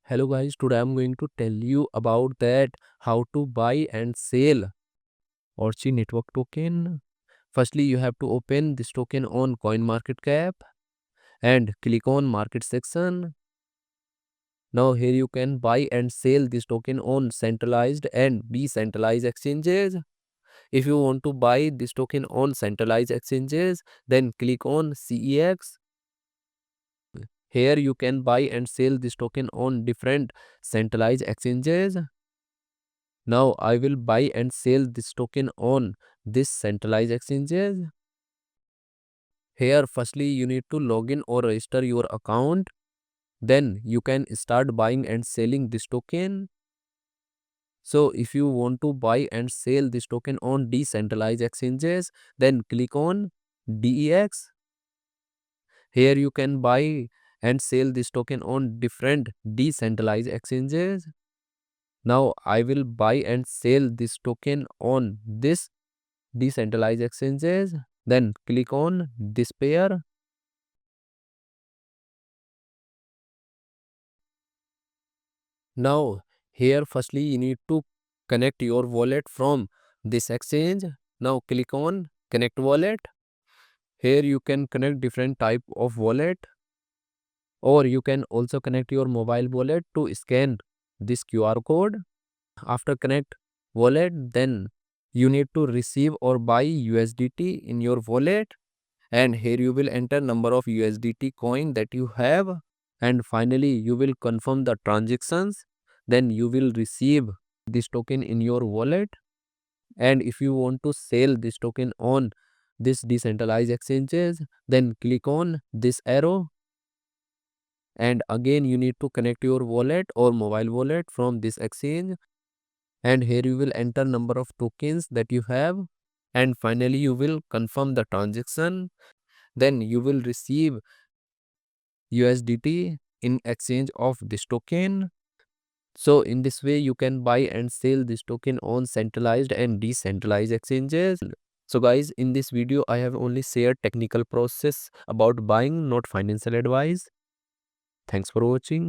Hello guys, today I'm going to tell you about that how to buy and sell Orchi network token. Firstly, you have to open this token on CoinMarketCap and click on market section. Now here you can buy and sell this token on centralized and decentralized exchanges. If you want to buy this token on centralized exchanges, then click on CEX. Here you can buy and sell this token on different centralized exchanges. Now I will buy and sell this token on this centralized exchanges. Here firstly you need to log in or register your account. Then you can start buying and selling this token. So if you want to buy and sell this token on decentralized exchanges, then click on DEX. Here you can buy and sell this token on different decentralized exchanges. Now I will buy and sell this token on this decentralized exchanges. Then click on this pair. Now here firstly you need to connect your wallet from this exchange. Now click on connect wallet. Here you can connect different type of wallet, or you can also connect your mobile wallet to scan this QR code. After connect wallet, then you need to receive or buy USDT in your wallet, and here you will enter number of USDT coin that you have, and finally you will confirm the transactions. Then you will receive this token in your wallet. And if you want to sell this token on this decentralized exchanges, then click on this arrow, and again you need to connect your wallet or mobile wallet from this exchange, and here you will enter number of tokens that you have, and finally you will confirm the transaction. Then you will receive USDT in exchange of this token. So in this way you can buy and sell this token on centralized and decentralized exchanges. So guys, in this video I have only shared technical process about buying, not financial advice. Thanks for watching.